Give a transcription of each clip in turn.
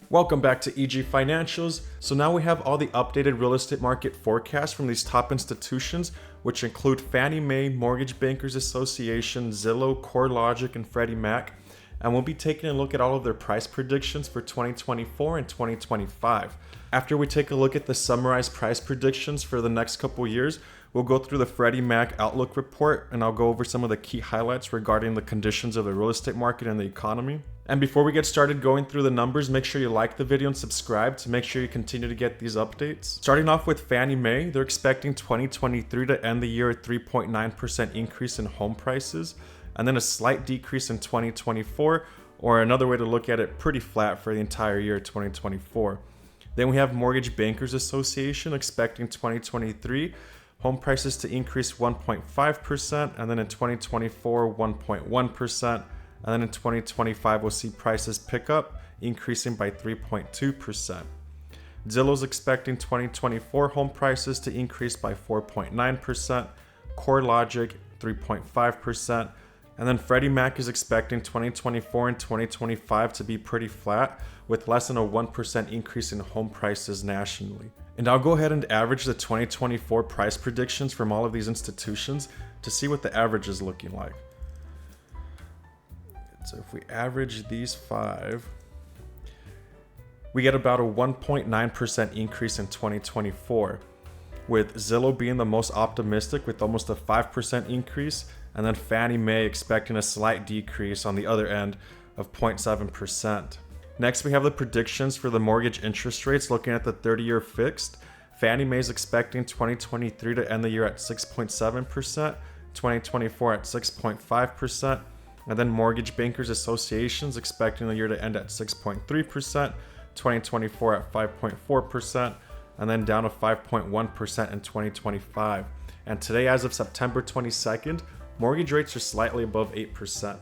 Welcome back to EG Financials. So now we have all the updated real estate market forecasts from these top institutions, which include Fannie Mae, Mortgage Bankers Association, Zillow, CoreLogic, and Freddie Mac. And we'll be taking a look at all of their price predictions for 2024 and 2025. After we take a look at the summarized price predictions for the next couple years, we'll go through the Freddie Mac Outlook report, and I'll go over some of the key highlights regarding the conditions of the real estate market and the economy. And before we get started going through the numbers, make sure you like the video and subscribe to make sure you continue to get these updates. Starting off with Fannie Mae, they're expecting 2023 to end the year at 3.9% increase in home prices, and then a slight decrease in 2024, or another way to look at it, pretty flat for the entire year 2024. Then we have Mortgage Bankers Association expecting 2023 home prices to increase 1.5%, and then in 2024, 1.1%. And then in 2025, we'll see prices pick up, increasing by 3.2%. Zillow's expecting 2024 home prices to increase by 4.9%, CoreLogic 3.5%, and then Freddie Mac is expecting 2024 and 2025 to be pretty flat, with less than a 1% increase in home prices nationally. And I'll go ahead and average the 2024 price predictions from all of these institutions to see what the average is looking like. So if we average these five, we get about a 1.9% increase in 2024, with Zillow being the most optimistic with almost a 5% increase, and then Fannie Mae expecting a slight decrease on the other end of 0.7%. Next, we have the predictions for the mortgage interest rates looking at the 30-year fixed. Fannie Mae is expecting 2023 to end the year at 6.7%, 2024 at 6.5%, and then Mortgage Bankers Association is expecting the year to end at 6.3%, 2024 at 5.4%, and then down to 5.1% in 2025. And today, as of September 22nd, mortgage rates are slightly above 8%.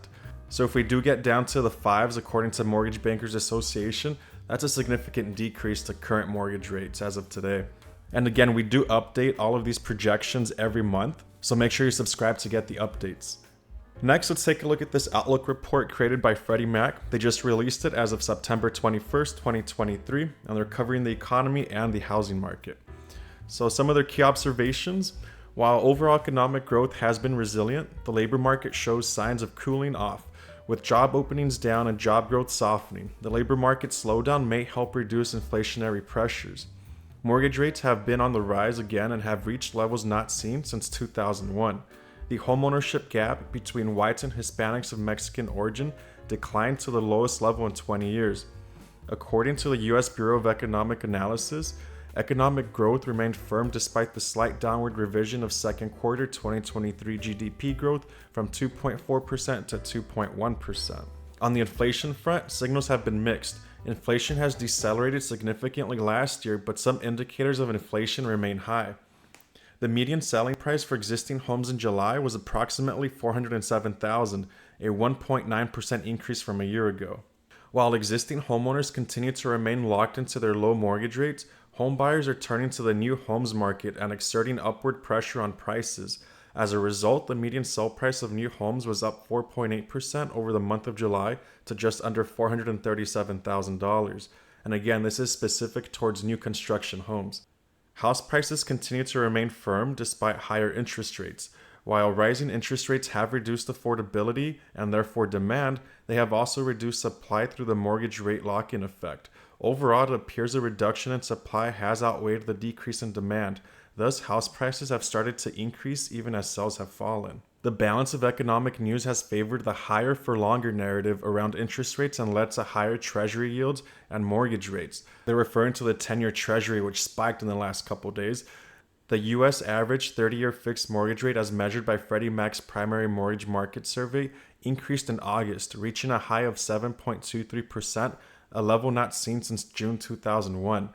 So if we do get down to the fives, according to Mortgage Bankers Association, that's a significant decrease to current mortgage rates as of today. And again, we do update all of these projections every month, so make sure you subscribe to get the updates. Next, let's take a look at this Outlook report created by Freddie Mac. They just released it as of September 21st, 2023, and they're covering the economy and the housing market. So some of their key observations: while overall economic growth has been resilient, the labor market shows signs of cooling off, with job openings down and job growth softening. The labor market slowdown may help reduce inflationary pressures. Mortgage rates have been on the rise again and have reached levels not seen since 2001. The homeownership gap between whites and Hispanics of Mexican origin declined to the lowest level in 20 years. According to the U.S. Bureau of Economic Analysis, economic growth remained firm despite the slight downward revision of second quarter 2023 GDP growth from 2.4% to 2.1%. On the inflation front, signals have been mixed. Inflation has decelerated significantly last year, but some indicators of inflation remain high. The median selling price for existing homes in July was approximately $407,000, a 1.9% increase from a year ago. While existing homeowners continue to remain locked into their low mortgage rates, home buyers are turning to the new homes market and exerting upward pressure on prices. As a result, the median sell price of new homes was up 4.8% over the month of July to just under $437,000. And again, this is specific towards new construction homes. House prices continue to remain firm despite higher interest rates. While rising interest rates have reduced affordability and therefore demand, they have also reduced supply through the mortgage rate lock-in effect. Overall, it appears a reduction in supply has outweighed the decrease in demand. Thus, house prices have started to increase even as sales have fallen. The balance of economic news has favored the higher for longer narrative around interest rates and led to higher treasury yields and mortgage rates. They're referring to the 10-year treasury, which spiked in the last couple days. The U.S. average 30-year fixed mortgage rate as measured by Freddie Mac's primary mortgage market survey increased in August, reaching a high of 7.23%, a level not seen since June 2001.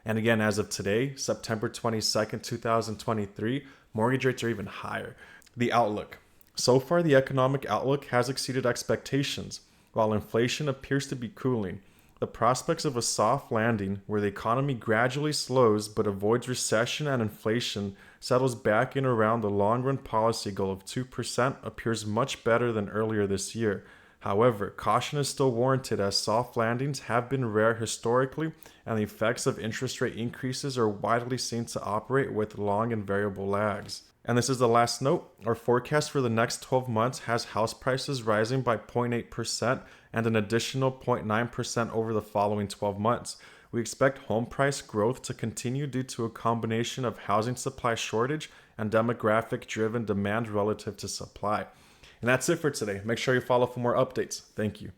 And again, as of today, September 22nd, 2023, mortgage rates are even higher. The outlook. So far, the economic outlook has exceeded expectations. While inflation appears to be cooling, the prospects of a soft landing where the economy gradually slows but avoids recession and inflation settles back in around the long-run policy goal of 2% appears much better than earlier this year. However, caution is still warranted as soft landings have been rare historically, and the effects of interest rate increases are widely seen to operate with long and variable lags. And this is the last note. Our forecast for the next 12 months has house prices rising by 0.8% and an additional 0.9% over the following 12 months. We expect home price growth to continue due to a combination of housing supply shortage and demographic driven demand relative to supply. And that's it for today. Make sure you follow for more updates. Thank you.